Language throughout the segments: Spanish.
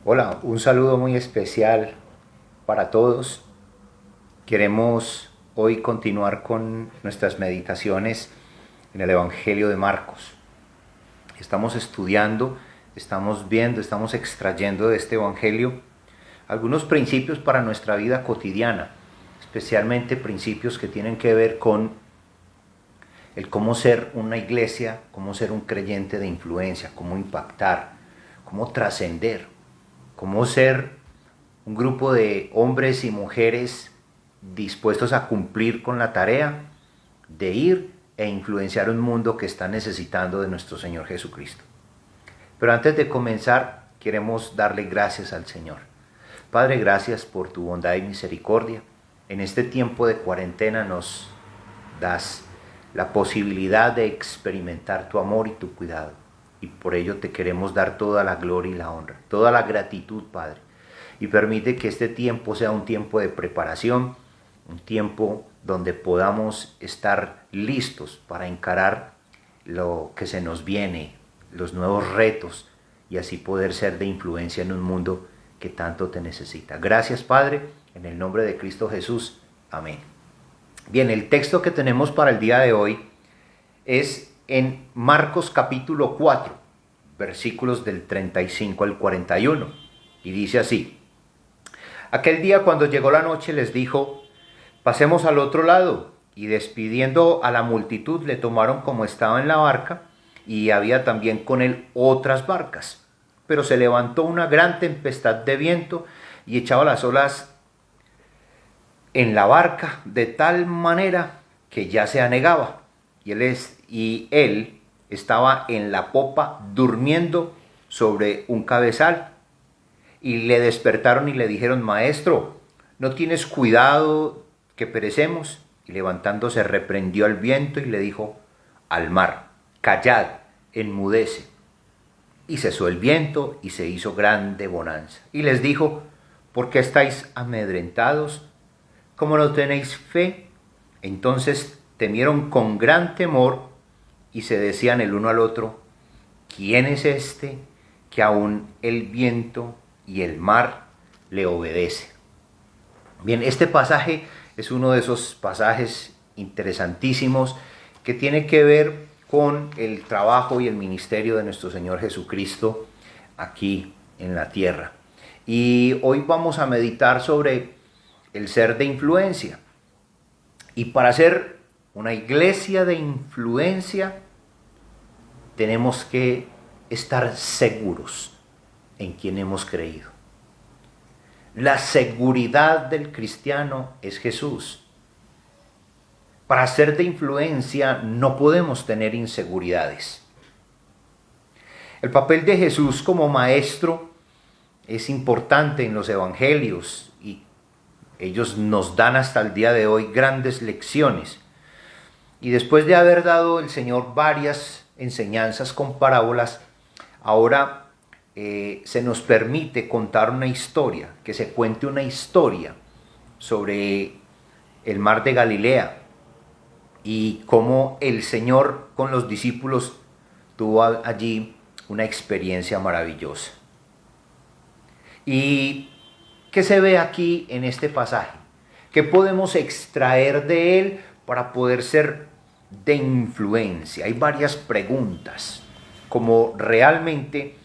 Hola, un saludo muy especial para todos. Queremos hoy continuar con nuestras meditaciones en el Evangelio de Marcos. Estamos estudiando, estamos viendo, estamos extrayendo de este Evangelio algunos principios para nuestra vida cotidiana, especialmente principios que tienen que ver con el cómo ser una iglesia, cómo ser un creyente de influencia, cómo impactar, cómo trascender, cómo ser un grupo de hombres y mujeres dispuestos a cumplir con la tarea de ir e influenciar un mundo que está necesitando de nuestro Señor Jesucristo. Pero antes de comenzar, queremos darle gracias al Señor. Padre, gracias por tu bondad y misericordia. En este tiempo de cuarentena nos das la posibilidad de experimentar tu amor y tu cuidado. Y por ello te queremos dar toda la gloria y la honra, toda la gratitud, Padre. Y permite que este tiempo sea un tiempo de preparación, un tiempo donde podamos estar listos para encarar lo que se nos viene, los nuevos retos, y así poder ser de influencia en un mundo que tanto te necesita. Gracias, Padre, en el nombre de Cristo Jesús. Amén. Bien, el texto que tenemos para el día de hoy es en Marcos capítulo 4, versículos del 35 al 41, y dice así: Aquel día, cuando llegó la noche, les dijo: pasemos al otro lado. Y despidiendo a la multitud, le tomaron como estaba en la barca, y había también con él otras barcas. Pero se levantó una gran tempestad de viento y echaba las olas en la barca de tal manera que ya se anegaba. Y él estaba en la popa durmiendo sobre un cabezal. Y le despertaron y le dijeron: Maestro, ¿no tienes cuidado que perecemos? Y levantándose reprendió al viento y le dijo al mar: Callad, enmudece. Y cesó el viento y se hizo grande bonanza. Y les dijo: ¿por qué estáis amedrentados? ¿Cómo no tenéis fe? Entonces temieron con gran temor y se decían el uno al otro: ¿quién es este que aún el viento y el mar le obedece? Bien, este pasaje es uno de esos pasajes interesantísimos que tiene que ver con el trabajo y el ministerio de nuestro Señor Jesucristo aquí en la tierra. Y hoy vamos a meditar sobre el ser de influencia. Y para ser una iglesia de influencia tenemos que estar seguros en quien hemos creído. La seguridad del cristiano es Jesús. Para ser de influencia no podemos tener inseguridades. El papel de Jesús como maestro es importante en los evangelios y ellos nos dan hasta el día de hoy grandes lecciones. Y después de haber dado el Señor varias enseñanzas con parábolas, ahora se nos permite contar una historia, que se cuente una historia sobre el mar de Galilea y cómo el Señor con los discípulos tuvo allí una experiencia maravillosa. ¿Y qué se ve aquí en este pasaje? ¿Qué podemos extraer de él para poder ser de influencia? Hay varias preguntas, como realmente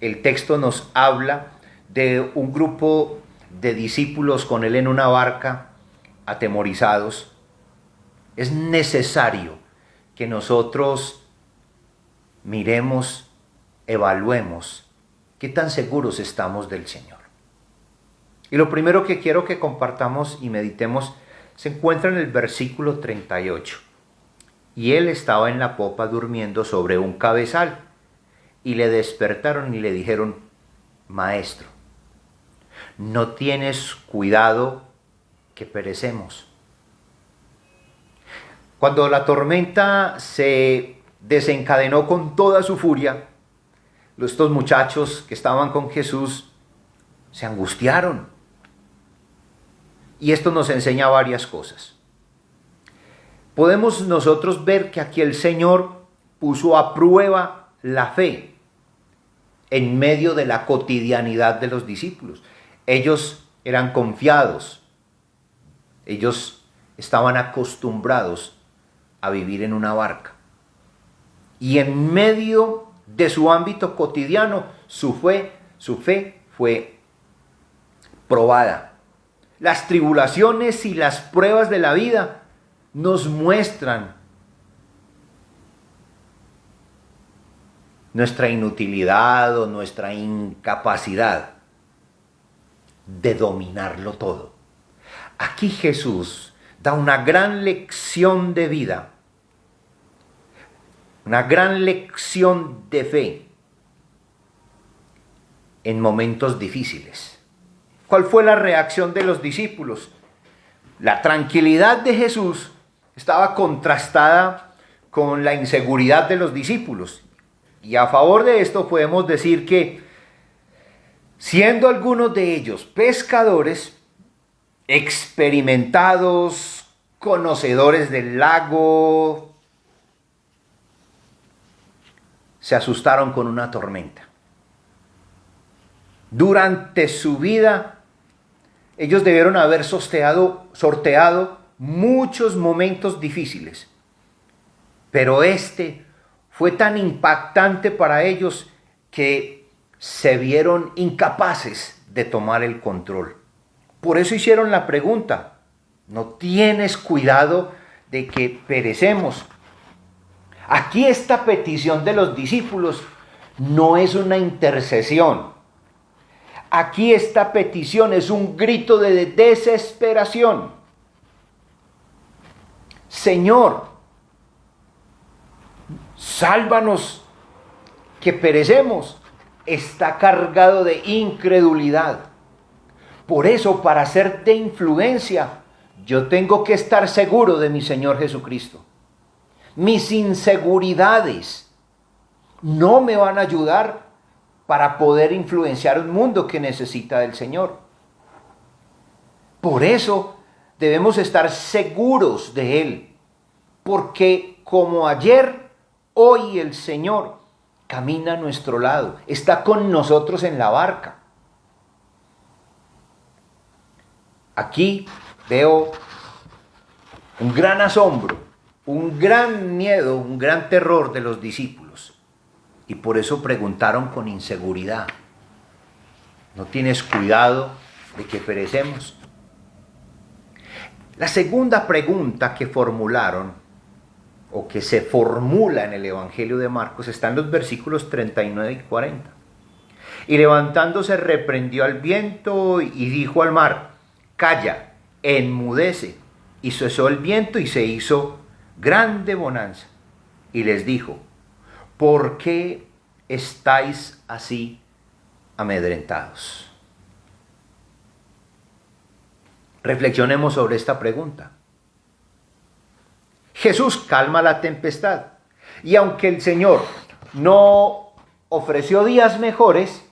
el texto nos habla de un grupo de discípulos con él en una barca, atemorizados. Es necesario que nosotros miremos, evaluemos qué tan seguros estamos del Señor. Y lo primero que quiero que compartamos y meditemos se encuentra en el versículo 38. Y él estaba en la popa durmiendo sobre un cabezal. Y le despertaron y le dijeron: Maestro, ¿no tienes cuidado que perecemos? Cuando la tormenta se desencadenó con toda su furia, estos muchachos que estaban con Jesús se angustiaron. Y esto nos enseña varias cosas. Podemos nosotros ver que aquí el Señor puso a prueba la fe. en medio de la cotidianidad de los discípulos. Ellos eran confiados, ellos estaban acostumbrados a vivir en una barca. Y en medio de su ámbito cotidiano, su fe fue probada. Las tribulaciones y las pruebas de la vida nos muestran nuestra inutilidad o nuestra incapacidad de dominarlo todo. Aquí Jesús da una gran lección de vida, una gran lección de fe en momentos difíciles. ¿Cuál fue la reacción de los discípulos? La tranquilidad de Jesús estaba contrastada con la inseguridad de los discípulos. Y a favor de esto podemos decir que, siendo algunos de ellos pescadores, experimentados, conocedores del lago, se asustaron con una tormenta. Durante su vida, ellos debieron haber sorteado muchos momentos difíciles, pero este fue tan impactante para ellos que se vieron incapaces de tomar el control. Por eso hicieron la pregunta: ¿no tienes cuidado de que perecemos? Aquí esta petición de los discípulos no es una intercesión. Aquí esta petición es un grito de desesperación. Señor, sálvanos, que perecemos. Está cargado de incredulidad. Por eso, para ser de influencia, yo tengo que estar seguro de mi Señor Jesucristo. Mis inseguridades no me van a ayudar para poder influenciar un mundo que necesita del Señor. Por eso debemos estar seguros de Él, porque como ayer, hoy el Señor camina a nuestro lado, está con nosotros en la barca. Aquí veo un gran asombro, un gran miedo, un gran terror de los discípulos. Y por eso preguntaron con inseguridad: ¿no tienes cuidado de que perecemos? La segunda pregunta que formularon, o que se formula en el Evangelio de Marcos, está en los versículos 39 y 40. Y levantándose reprendió al viento y dijo al mar: calla, enmudece. Y cesó el viento y se hizo grande bonanza. Y les dijo: ¿por qué estáis así amedrentados? Reflexionemos sobre esta pregunta. Jesús calma la tempestad, y aunque el Señor no ofreció días mejores,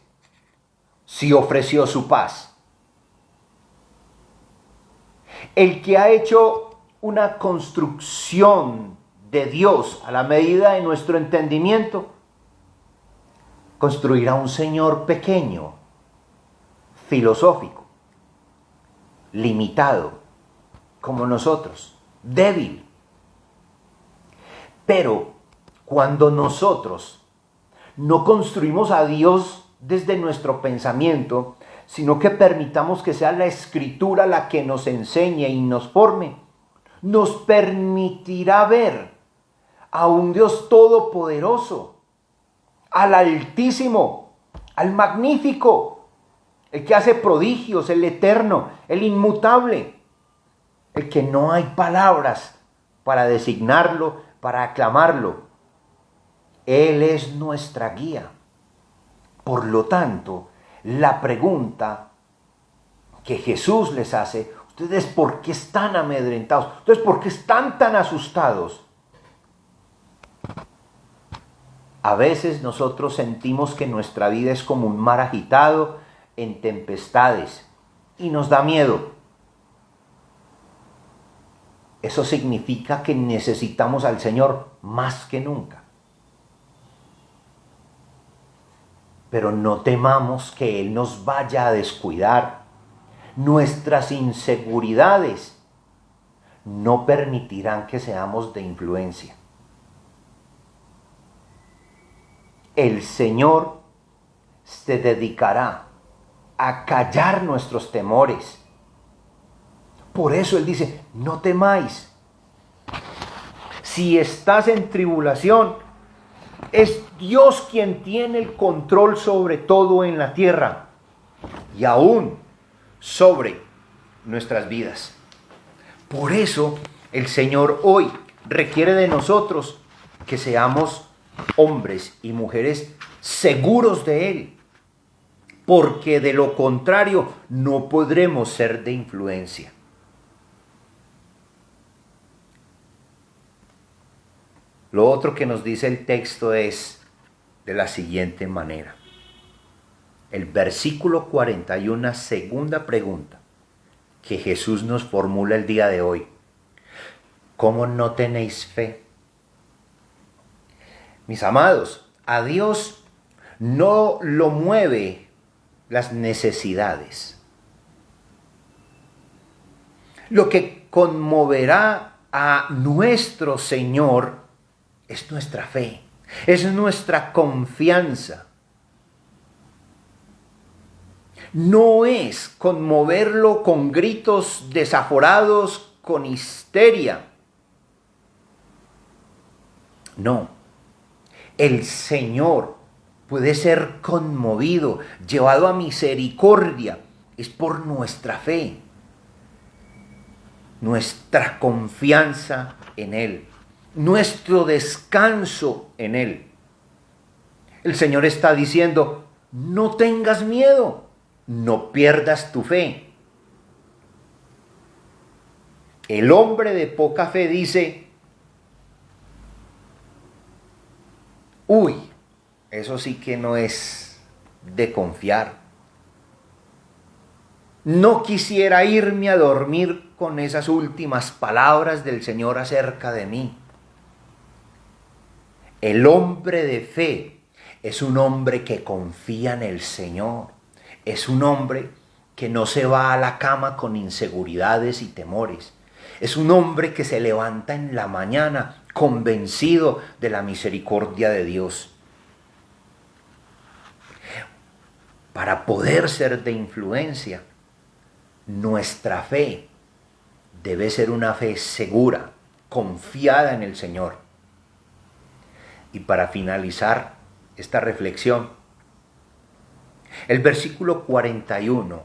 sí ofreció su paz. El que ha hecho una construcción de Dios a la medida de nuestro entendimiento, construirá un Señor pequeño, filosófico, limitado, como nosotros, débil. Pero cuando nosotros no construimos a Dios desde nuestro pensamiento, sino que permitamos que sea la Escritura la que nos enseñe y nos forme, nos permitirá ver a un Dios todopoderoso, al Altísimo, al Magnífico, el que hace prodigios, el Eterno, el Inmutable, el que no hay palabras para designarlo, para aclamarlo. Él es nuestra guía. Por lo tanto, la pregunta que Jesús les hace: ¿ustedes por qué están amedrentados? ¿Ustedes por qué están tan asustados? A veces nosotros sentimos que nuestra vida es como un mar agitado en tempestades y nos da miedo. Eso significa que necesitamos al Señor más que nunca. pero no temamos que Él nos vaya a descuidar. Nuestras inseguridades no permitirán que seamos de influencia. El Señor se dedicará a callar nuestros temores. Por eso Él dice, no temáis. Si estás en tribulación, es Dios quien tiene el control sobre todo en la tierra y aún sobre nuestras vidas. Por eso el Señor hoy requiere de nosotros que seamos hombres y mujeres seguros de Él, porque de lo contrario no podremos ser de influencia. Lo otro que nos dice el texto es de la siguiente manera. El versículo 41, segunda pregunta que Jesús nos formula el día de hoy. ¿Cómo no tenéis fe? Mis amados, a Dios no lo mueve las necesidades. Lo que conmoverá a nuestro Señor es nuestra fe, es nuestra confianza. No es conmoverlo con gritos desaforados, con histeria. No, el Señor puede ser conmovido, llevado a misericordia, es por nuestra fe, nuestra confianza en Él, nuestro descanso en Él. El Señor está diciendo, no tengas miedo, no pierdas tu fe. El hombre de poca fe dice, uy, eso sí que no es de confiar. No quisiera irme a dormir con esas últimas palabras del Señor acerca de mí. El hombre de fe es un hombre que confía en el Señor. Es un hombre que no se va a la cama con inseguridades y temores. Es un hombre que se levanta en la mañana convencido de la misericordia de Dios. Para poder ser de influencia, nuestra fe debe ser una fe segura, confiada en el Señor. Y para finalizar esta reflexión, el versículo 41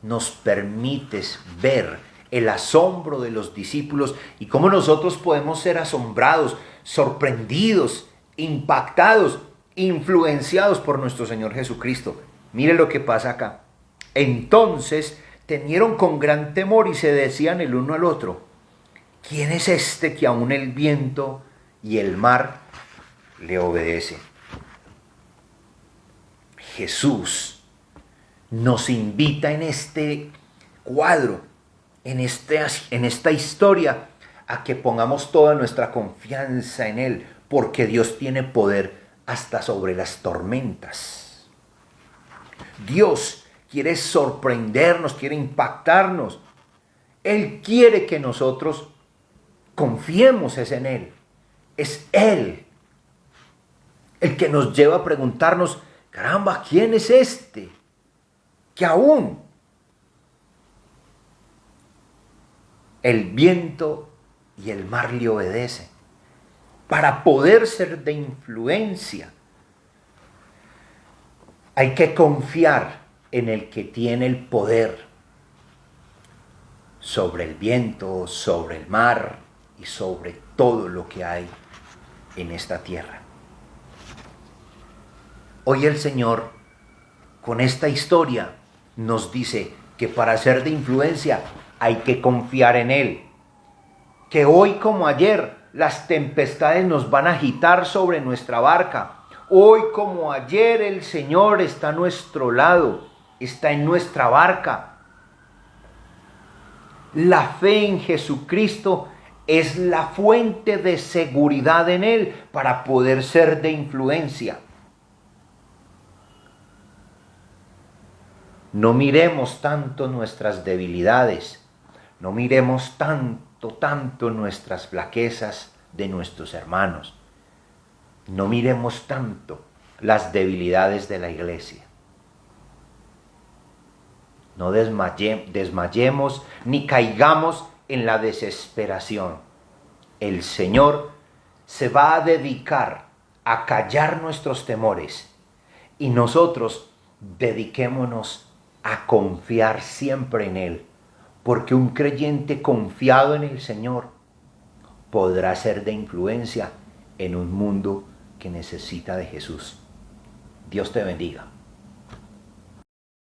nos permite ver el asombro de los discípulos y cómo nosotros podemos ser asombrados, sorprendidos, impactados, influenciados por nuestro Señor Jesucristo. Mire lo que pasa acá. Entonces temieron con gran temor y se decían el uno al otro, ¿quién es este que aún el viento y el mar le obedecen? Jesús nos invita en este cuadro, en esta historia, a que pongamos toda nuestra confianza en Él, porque Dios tiene poder hasta sobre las tormentas. Dios quiere sorprendernos, quiere impactarnos. Él quiere que nosotros confiemos en Él. Es Él el que nos lleva a preguntarnos, caramba, ¿quién es este que aún el viento y el mar le obedecen? Para poder ser de influencia, hay que confiar en el que tiene el poder sobre el viento, sobre el mar y sobre todo lo que hay en esta tierra. Hoy el Señor, con esta historia, nos dice que para ser de influencia hay que confiar en Él. Que hoy como ayer las tempestades nos van a agitar sobre nuestra barca. Hoy como ayer el Señor está a nuestro lado, está en nuestra barca. La fe en Jesucristo es la fuente de seguridad en Él para poder ser de influencia. No miremos tanto nuestras debilidades, no miremos tanto nuestras flaquezas de nuestros hermanos, no miremos tanto las debilidades de la iglesia. No desmayemos ni caigamos en la desesperación. El Señor se va a dedicar a callar nuestros temores y nosotros dediquémonos a confiar siempre en Él, porque un creyente confiado en el Señor podrá ser de influencia en un mundo que necesita de Jesús. Dios te bendiga.